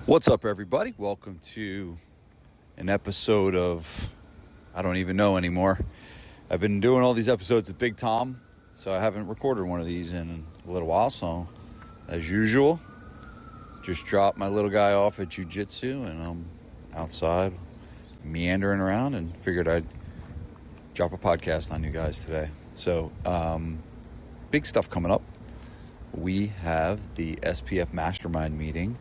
What's up, everybody? Welcome to an episode of, I don't even know anymore. I've been doing all these episodes with Big Tom, so I haven't recorded one of these in a little while. So, as usual, just dropped my little guy off at jitsu, and I'm outside meandering around and figured I'd drop a podcast on you guys today. So, big stuff coming up. We have the SPF Mastermind meeting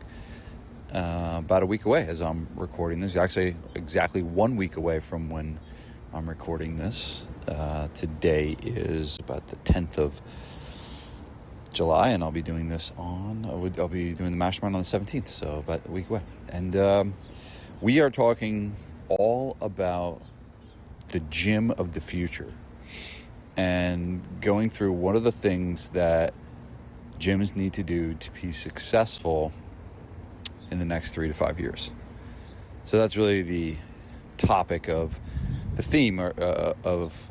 about a week away as I'm recording this. Actually, exactly 1 week away from when I'm recording this. Today is about the 10th of July, and I'll be doing this I'll be doing the Mastermind on the 17th, so about a week away. And we are talking all about the gym of the future and going through what are the things that gyms need to do to be successful in the next 3 to 5 years. So that's really the topic of the theme of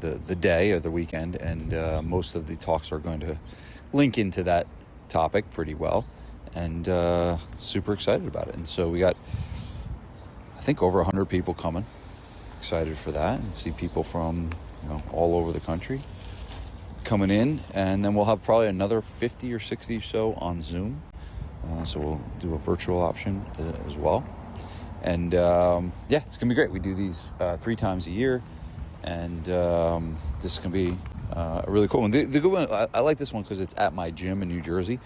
the day or the weekend, and most of the talks are going to link into that topic pretty well, and super excited about it. And so we got, I think, over 100 people coming. Excited for that, and see people from all over the country coming in, and then we'll have probably another 50 or 60 or so on Zoom. So we'll do a virtual option as well. And it's going to be great. We do these 3 times a year, and this is going to be a really cool one. The good one, I like this one because it's at my gym in New Jersey.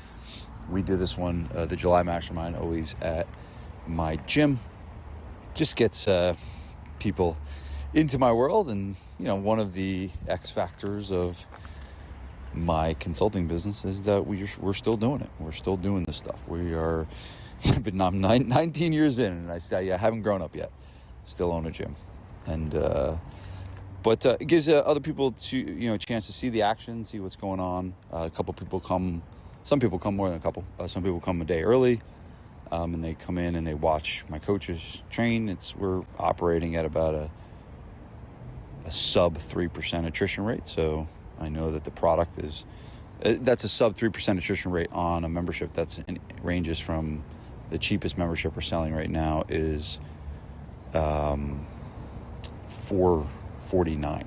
We do this one, the July Mastermind, always at my gym. Just gets people into my world, and one of the X factors of my consulting business is that we're still doing it. We're still doing this stuff. I'm 19 years in, and I haven't grown up yet. Still own a gym, and but it gives other people a chance to see the action, see what's going on. A couple people come. Some people come more than a couple. Some people come a day early, and they come in and they watch my coaches train. We're operating at about a sub 3% attrition rate, so I know that the product that's a sub 3% attrition rate on a membership ranges from the cheapest membership we're selling right now is $449.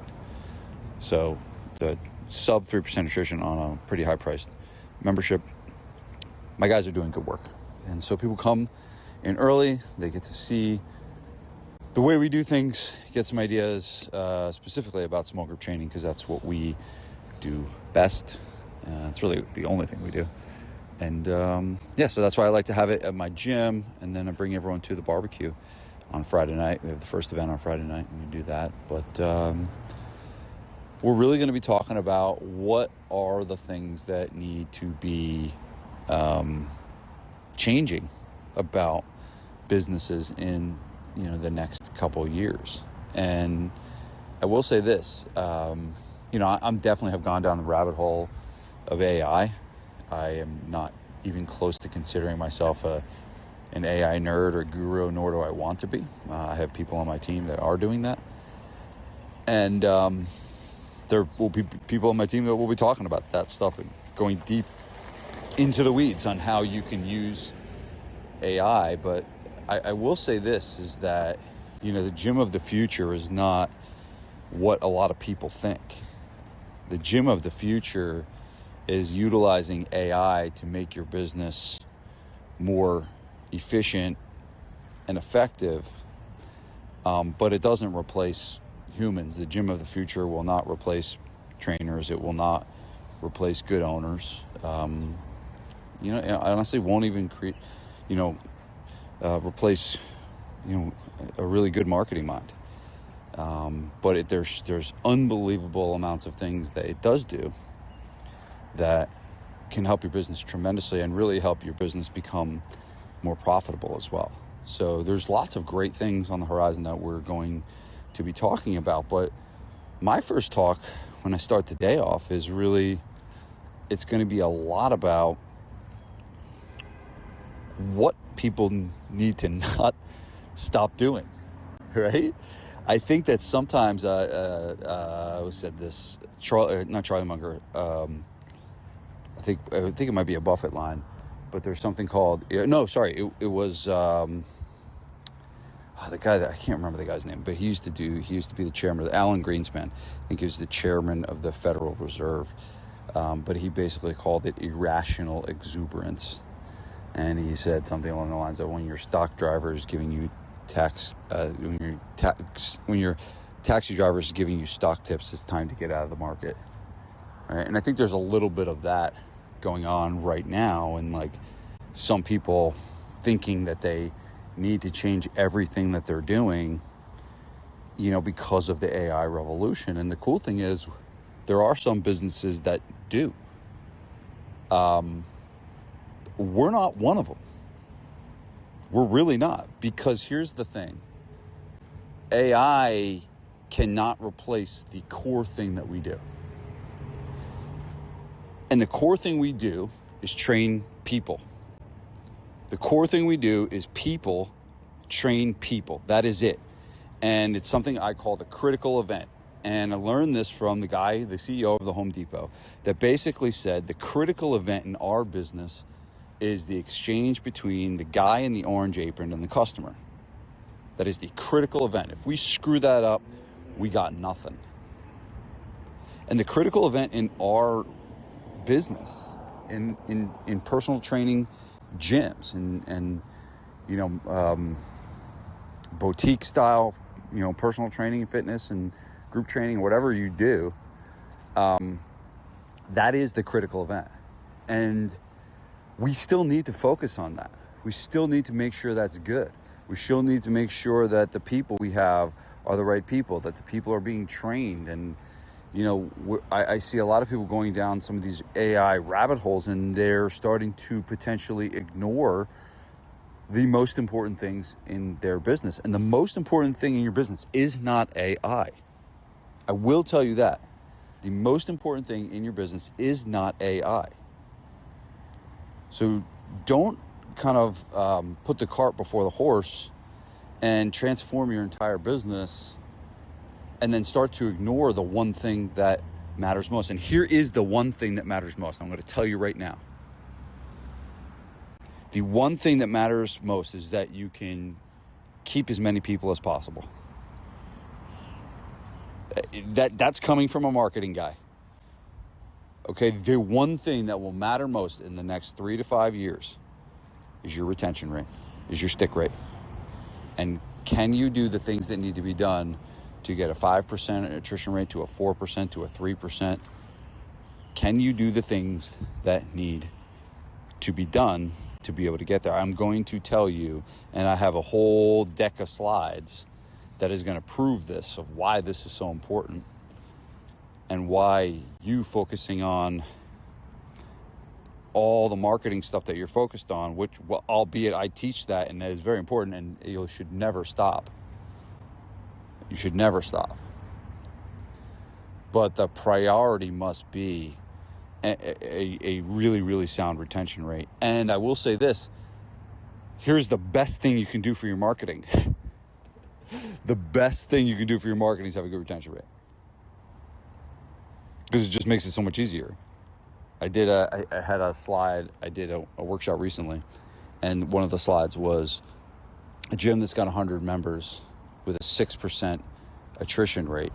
So the sub 3% attrition on a pretty high priced membership. My guys are doing good work, and so people come in early. They get to see the way we do things, get some ideas specifically about small group training, because that's what we do best. It's really the only thing we do. And so that's why I like to have it at my gym, and then I bring everyone to the barbecue on Friday night. We have the first event on Friday night, and we do that. But we're really going to be talking about what are the things that need to be changing about businesses in the next couple years. And I will say this, I'm definitely have gone down the rabbit hole of AI. I am not even close to considering myself an AI nerd or guru, nor do I want to be. I have people on my team that are doing that. And there will be people on my team that will be talking about that stuff and going deep into the weeds on how you can use AI. But I will say this, is that, the gym of the future is not what a lot of people think. The gym of the future is utilizing AI to make your business more efficient and effective, but it doesn't replace humans. The gym of the future will not replace trainers. It will not replace good owners. I honestly won't even replace a really good marketing mind. But there's unbelievable amounts of things that it does do that can help your business tremendously and really help your business become more profitable as well. So there's lots of great things on the horizon that we're going to be talking about. But my first talk, when I start the day off, is really, it's going to be a lot about what people need to not stop doing, right? I think that sometimes, who said this? Not Charlie Munger. I think it might be a Buffett line. but there's something called, it was the guy that, I can't remember the guy's name, but he used to be the chairman of Alan Greenspan. I think he was the chairman of the Federal Reserve. But he basically called it irrational exuberance. And he said something along the lines of, when your stock driver is giving you when your taxi driver is giving you stock tips, it's time to get out of the market. Right? And I think there's a little bit of that going on right now, and like some people thinking that they need to change everything that they're doing, because of the AI revolution. And the cool thing is, there are some businesses that do. We're not one of them. We're really not, because here's the thing. AI cannot replace the core thing that we do. And the core thing we do is train people. The core thing we do is people train people. That is it. And it's something I call the critical event. And I learned this from the guy, the CEO of the Home Depot, that basically said the critical event in our business is the exchange between the guy in the orange apron and the customer. That is the critical event. If we screw that up, we got nothing. And the critical event in our business, in personal training gyms and boutique style, personal training, fitness and group training, whatever you do, that is the critical event. And we still need to focus on that. We still need to make sure that's good. We still need to make sure that the people we have are the right people, that the people are being trained. And, I see a lot of people going down some of these AI rabbit holes, and they're starting to potentially ignore the most important things in their business. And the most important thing in your business is not AI. I will tell you that. The most important thing in your business is not AI. So don't kind of put the cart before the horse and transform your entire business and then start to ignore the one thing that matters most. And here is the one thing that matters most. I'm going to tell you right now. The one thing that matters most is that you can keep as many people as possible. That's coming from a marketing guy. Okay, the one thing that will matter most in the next 3 to 5 years is your retention rate, is your stick rate. And can you do the things that need to be done to get a 5% attrition rate to a 4% to a 3%? Can you do the things that need to be done to be able to get there? I'm going to tell you, and I have a whole deck of slides that is going to prove this, of why this is so important and why you focusing on all the marketing stuff that you're focused on, which, well, albeit I teach that and that is very important, and you should never stop. You should never stop. But the priority must be a really, really sound retention rate. And I will say this, here's the best thing you can do for your marketing. The best thing you can do for your marketing is have a good retention rate. Because it just makes it so much easier. I had a slide, I did a workshop recently, and one of the slides was a gym that's got 100 members with a 6% attrition rate.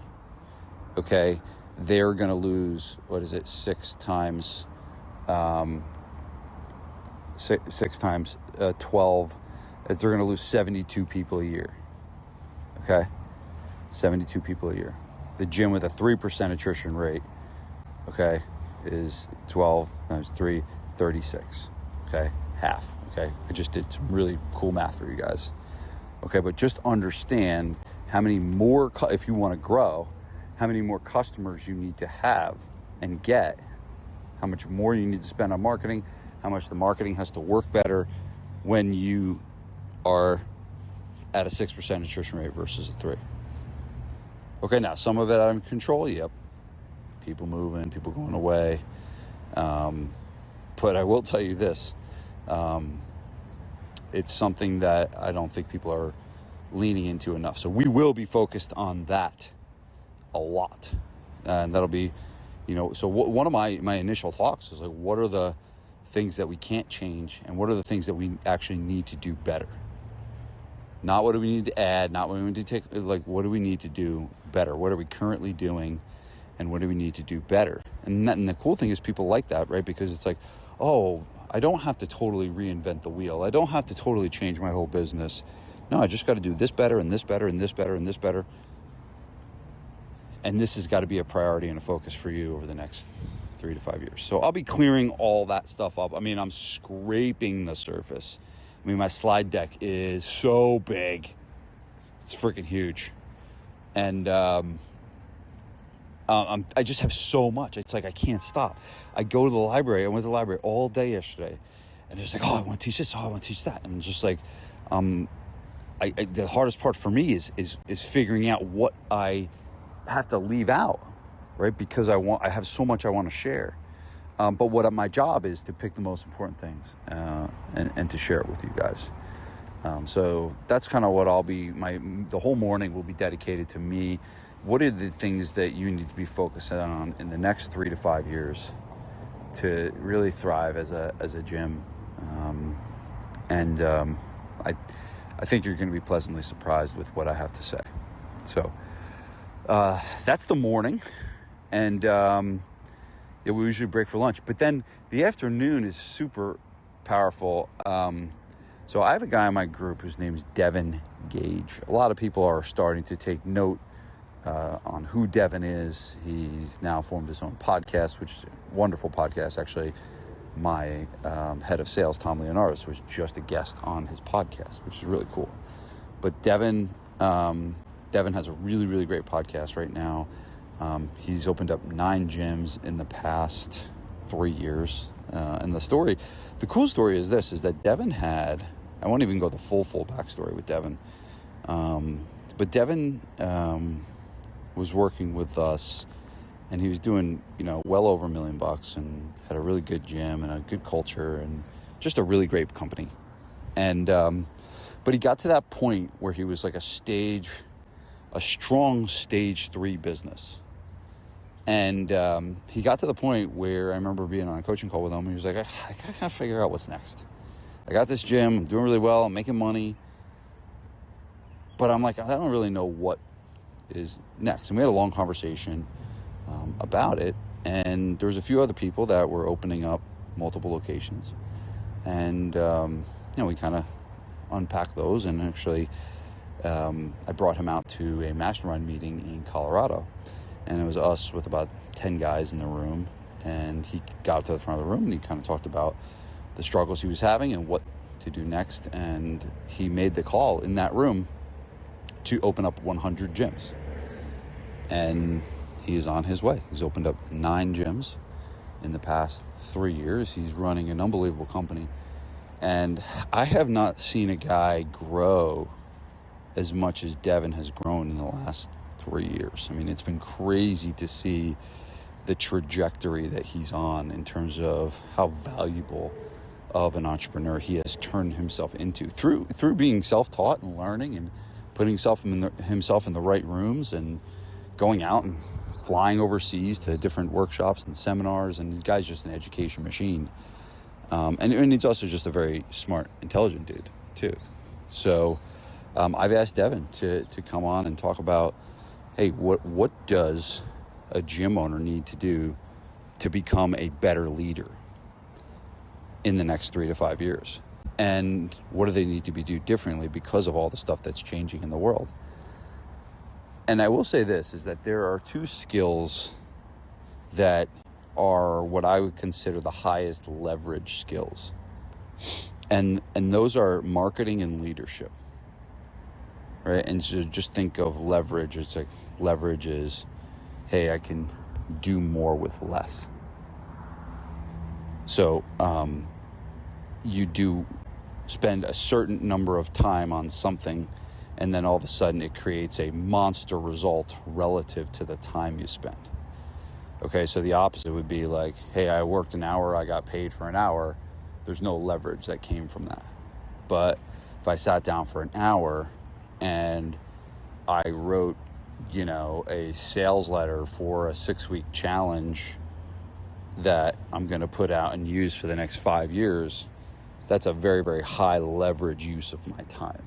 Okay, they're going to lose, 6 times 12, they're going to lose 72 people a year. Okay, 72 people a year. The gym with a 3% attrition rate, okay, is 12 times 3, 36. Okay, half. Okay, I just did some really cool math for you guys. Okay, but just understand how many more, if you want to grow, how many more customers you need to have and get, how much more you need to spend on marketing, how much the marketing has to work better when you are at a 6% attrition rate versus a 3. Okay, now some of it out of control, yep. People moving, people going away. But I will tell you this, it's something that I don't think people are leaning into enough. So we will be focused on that a lot. And that'll be, so one of my initial talks is like, what are the things that we can't change, and what are the things that we actually need to do better. Not what do we need to add, not what we need to take, like what do we need to do better? What are we currently doing, and what do we need to do better? And the cool thing is people like that, right? Because it's like, oh, I don't have to totally reinvent the wheel. I don't have to totally change my whole business. No, I just got to do this better and this better and this better and this better. And this has got to be a priority and a focus for you over the next 3 to 5 years. So I'll be clearing all that stuff up. I mean, I'm scraping the surface. I mean, my slide deck is so big. It's freaking huge. And I just have so much. It's like I can't stop. I go to the library. I went to the library all day yesterday. And it's like, oh, I want to teach this. Oh, I want to teach that. And just like, the hardest part for me is figuring out what I have to leave out, right? Because I have so much I want to share. But what my job is to pick the most important things and to share it with you guys. So that's kind of what I'll be, the whole morning will be dedicated to me. What are the things that you need to be focusing on in the next 3 to 5 years to really thrive as a gym? I think you're going to be pleasantly surprised with what I have to say. So that's the morning. And we usually break for lunch. But then the afternoon is super powerful. So I have a guy in my group whose name is Devin Gage. A lot of people are starting to take note on who Devin is. He's now formed his own podcast, which is a wonderful podcast. Actually, my head of sales, Tom Leonardis, was just a guest on his podcast, which is really cool. But Devin has a really, really great podcast right now. He's opened up 9 gyms in the past 3 years. And the cool story is this, is that Devin I won't even go the full backstory with Devin. But Devin was working with us, and he was doing, well over $1 million and had a really good gym and a good culture and just a really great company. And, but he got to that point where he was like a strong stage 3 business. And he got to the point where I remember being on a coaching call with him. He was like, I gotta figure out what's next. I got this gym, I'm doing really well, I'm making money. But I'm like, I don't really know what is next. And we had a long conversation about it. And there was a few other people that were opening up multiple locations. And, we kind of unpacked those. And actually, I brought him out to a mastermind meeting in Colorado. And it was us with about 10 guys in the room. And he got up to the front of the room and he kind of talked about the struggles he was having and what to do next. And he made the call in that room to open up 100 gyms. And he is on his way. He's opened up 9 gyms in the past 3 years. He's running an unbelievable company. And I have not seen a guy grow as much as Devin has grown in the last 3 years. I mean, it's been crazy to see the trajectory that he's on in terms of how valuable of an entrepreneur he has turned himself into through being self-taught and learning and putting himself in the right rooms and going out and flying overseas to different workshops and seminars. And the guy's just an education machine. And he's also just a very smart, intelligent dude too. So I've asked Devin to come on and talk about, hey, what does a gym owner need to do to become a better leader in the next 3 to 5 years? And what do they need to be do differently because of all the stuff that's changing in the world? And I will say this, is that there are 2 skills that are what I would consider the highest leverage skills. And those are marketing and leadership. Right? And so just think of leverage. It's like leverage is, hey, I can do more with less. So you do spend a certain number of time on something, and then all of a sudden it creates a monster result relative to the time you spend. Okay, so the opposite would be like, hey, I worked an hour, I got paid for an hour. There's no leverage that came from that. But if I sat down for an hour and I wrote, a sales letter for a 6-week challenge that I'm going to put out and use for the next 5 years, that's a very, very high leverage use of my time.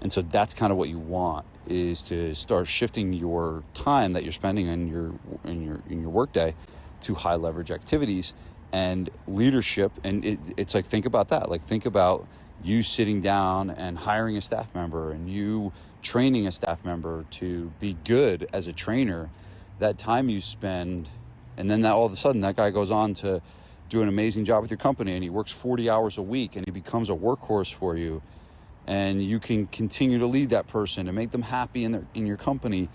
And so that's kind of what you want, is to start shifting your time that you're spending in your workday to high leverage activities and leadership. And it's like, think about that. Like, think about you sitting down and hiring a staff member and you training a staff member to be good as a trainer. That time you spend, and then that all of a sudden that guy goes on to do an amazing job with your company, and he works 40 hours a week and he becomes a workhorse for you, and you can continue to lead that person and make them happy in your company.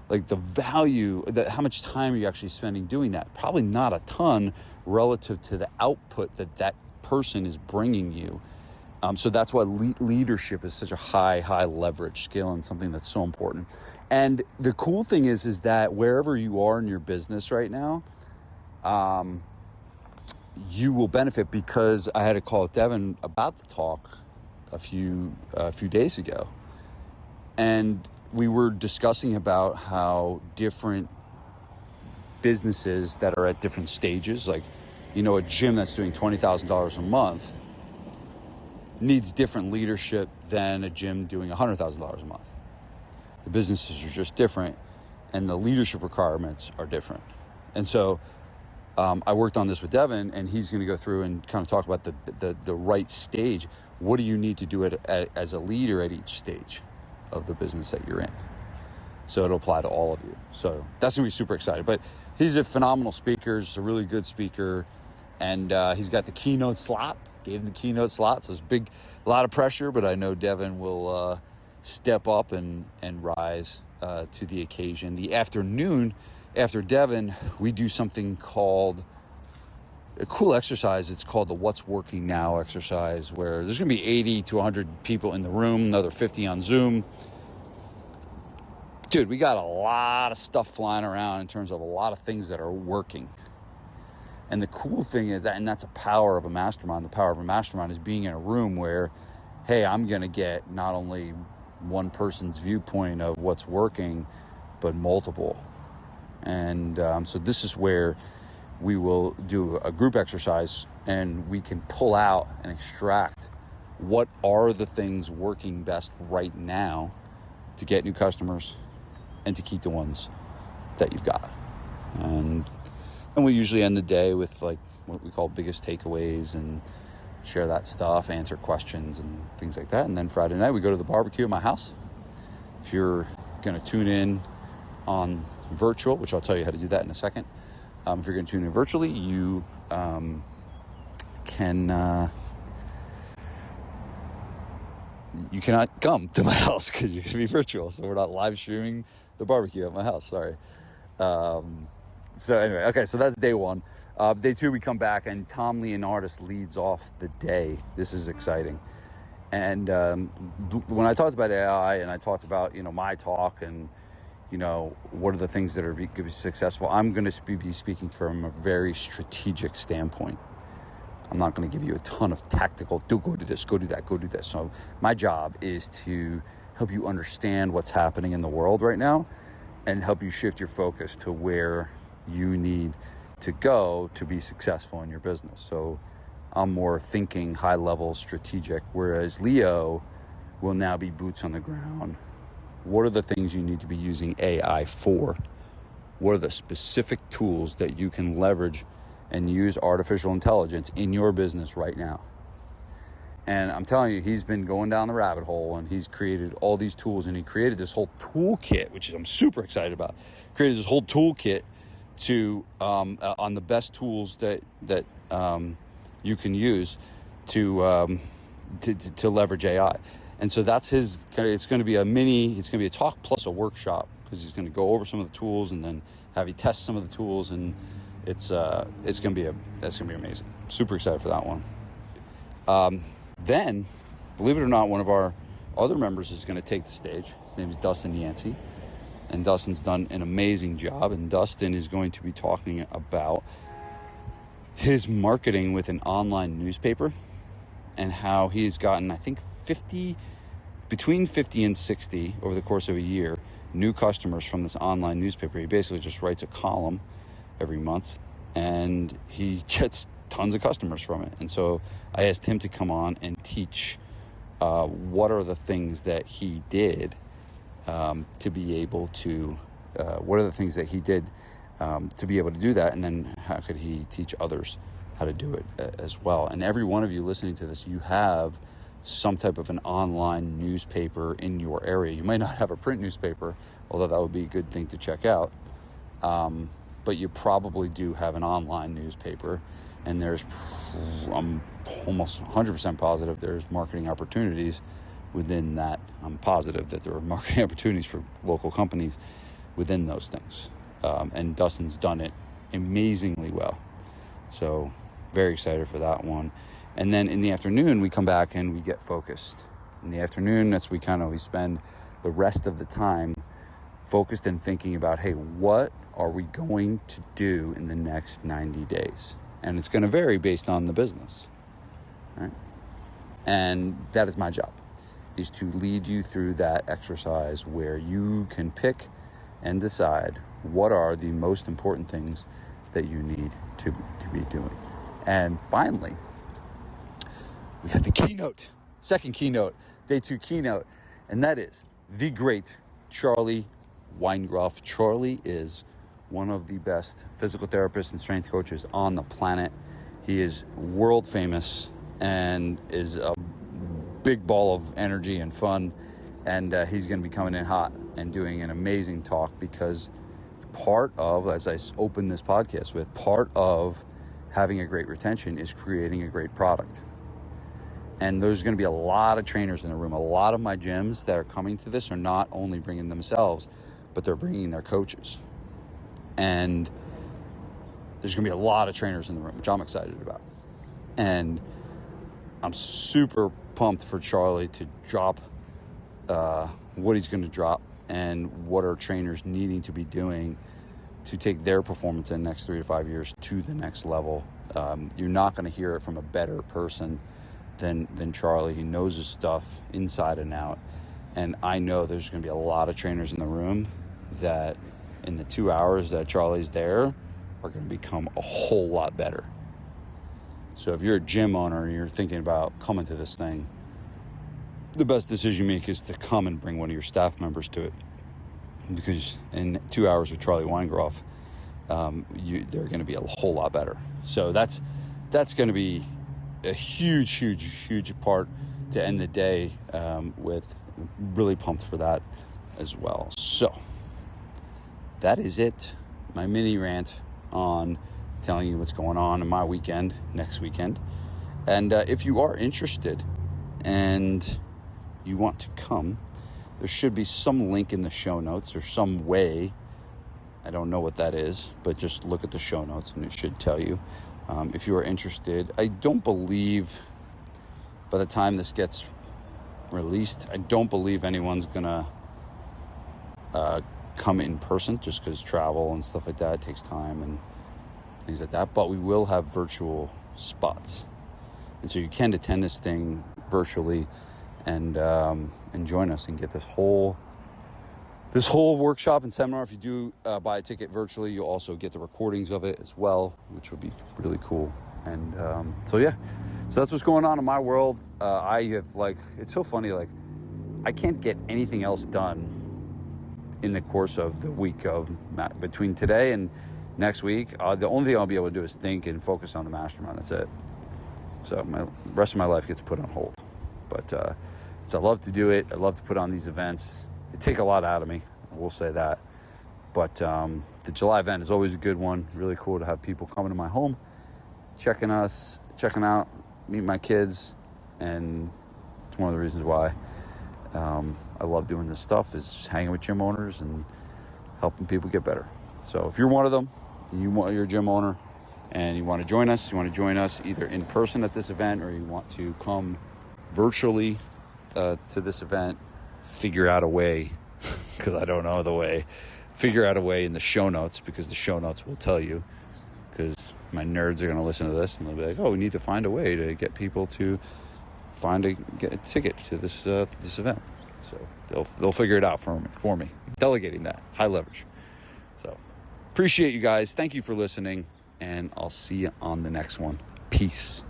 Like, the value, how much time are you actually spending doing that? Probably not a ton relative to the output that person is bringing you. So that's why leadership is such a high leverage skill, and something that's so important. And the cool thing is that wherever you are in your business right now, you will benefit, because I had a call with Devin about the talk a few days ago, and we were discussing about how different businesses that are at different stages, like, a gym that's doing $20,000 a month needs different leadership than a gym doing $100,000 a month. The businesses are just different, and the leadership requirements are different. And so I worked on this with Devin, and he's going to go through and kind of talk about the right stage. What do you need to do as a leader at each stage of the business that you're in? So it'll apply to all of you. So that's going to be super exciting. But he's a phenomenal speaker. He's a really good speaker. And he's got the keynote slot. Gave him the keynote slot. So it's a lot of pressure, but I know Devin will step up and rise to the occasion. The afternoon after Devin, we do something called a cool exercise. It's called the What's Working Now exercise, where there's going to be 80 to 100 people in the room, another 50 on Zoom. Dude, we got a lot of stuff flying around in terms of a lot of things that are working. And the cool thing is that, and that's a power of a mastermind. The power of a mastermind is being in a room where, hey, I'm going to get not only one person's viewpoint of what's working, but multiple. And so this is where we will do a group exercise, and we can pull out and extract what are the things working best right now to get new customers and to keep the ones that you've got. And we usually end the day with like what we call biggest takeaways, and share that stuff, answer questions and things like that. And then Friday night we go to the barbecue at my house. If you're going to tune in on virtual, which I'll tell you how to do that in a second. If you're going to tune in virtually, you you cannot come to my house because you're going to be virtual. So we're not live streaming the barbecue at my house. Sorry. So anyway, okay, so that's day one. Day two, we come back, and Tom Leonardis leads off the day. This is exciting. And when I talked about AI, and I talked about, my talk, and, what are the things that are going to be successful, I'm going to be speaking from a very strategic standpoint. I'm not going to give you a ton of tactical, go do this, go do that, go do this. So my job is to help you understand what's happening in the world right now, and help you shift your focus to where you need to go to be successful in your business. So I'm more thinking high level strategic, whereas Leo will now be boots on the ground. What are the things you need to be using AI for? What are the specific tools that you can leverage and use artificial intelligence in your business right now? And I'm telling you, he's been going down the rabbit hole, and he's created all these tools, and he created this whole toolkit, which I'm super excited about. Created this whole toolkit to on the best tools that you can use to leverage AI. And so that's his. It's going to be a talk plus a workshop, because he's going to go over some of the tools and then have you test some of the tools, and it's going to be amazing. Super excited for that one. Then, believe it or not, one of our other members is going to take the stage. His name is Dustin Yancey, and Dustin's done an amazing job. And Dustin is going to be talking about his marketing with an online newspaper, and how he's gotten, I think, between 50 and 60 over the course of a year, new customers from this online newspaper. He basically just writes a column every month, and he gets tons of customers from it. And so I asked him to come on and teach what are the things that he did to be able to do that, and then how could he teach others how to do it as well. And every one of you listening to this, you have some type of an online newspaper in your area. You might not have a print newspaper, although that would be a good thing to check out, but you probably do have an online newspaper, and I'm almost 100% positive there's marketing opportunities within that. I'm positive that there are marketing opportunities for local companies within those things. And Dustin's done it amazingly well. So very excited for that one. And then in the afternoon, we come back and we get focused. In the afternoon, we spend the rest of the time focused and thinking about, hey, what are we going to do in the next 90 days? And it's going to vary based on the business, right? And that is my job, is to lead you through that exercise where you can pick and decide what are the most important things that you need to be doing. And finally, we have the keynote, second keynote, day 2 keynote, and that is the great Charlie Weingroff. Charlie is one of the best physical therapists and strength coaches on the planet. He is world famous and is a big ball of energy and fun, and he's going to be coming in hot and doing an amazing talk, because part of, as I open this podcast with, part of having a great retention is creating a great product. And there's going to be a lot of trainers in the room. A lot of my gyms that are coming to this are not only bringing themselves, but they're bringing their coaches. And there's going to be a lot of trainers in the room, which I'm excited about. And I'm super pumped for Charlie to drop what he's going to drop and what are trainers needing to be doing to take their performance in the next 3 to 5 years to the next level. You're not going to hear it from a better person than Charlie. He knows his stuff inside and out. And I know there's going to be a lot of trainers in the room that in the 2 hours that Charlie's there are going to become a whole lot better. So if you're a gym owner and you're thinking about coming to this thing, the best decision you make is to come and bring one of your staff members to it. Because in 2 hours with Charlie Weingroff, they're going to be a whole lot better. So that's going to be a huge part to end the day with. Really pumped for that as well. So that is it. My mini rant on telling you what's going on in my weekend, next weekend. And if you are interested and you want to come, there should be some link in the show notes or some way. I don't know what that is, but just look at the show notes and it should tell you. If you are interested, I don't believe by the time this gets released, I don't believe anyone's gonna come in person, just because travel and stuff like that takes time and things like that. But we will have virtual spots, and so you can attend this thing virtually and join us and get this whole workshop and seminar. If you do buy a ticket virtually, you'll also get the recordings of it as well, which would be really cool. And so that's what's going on in my world. I have, it's so funny, I can't get anything else done in the course of the week between today and next week. The only thing I'll be able to do is think and focus on the mastermind. That's it. So the rest of my life gets put on hold. But I love to do it. I love to put on these events. They take a lot out of me, I will say that. But the July event is always a good one. Really cool to have people coming to my home, checking out, meet my kids, and it's one of the reasons why I love doing this stuff, is just hanging with gym owners and helping people get better. So if you're one of them, and you're a gym owner, and you want to join us either in person at this event, or you want to come virtually to this event, figure out a way, because I don't know the way, figure out a way in the show notes, because the show notes will tell you, because my nerds are going to listen to this and they'll be like, oh, we need to find a way to get people to get a ticket to this event. So they'll figure it out for me. Delegating that, high leverage. So appreciate you guys. Thank you for listening. and I'll see you on the next one. Peace.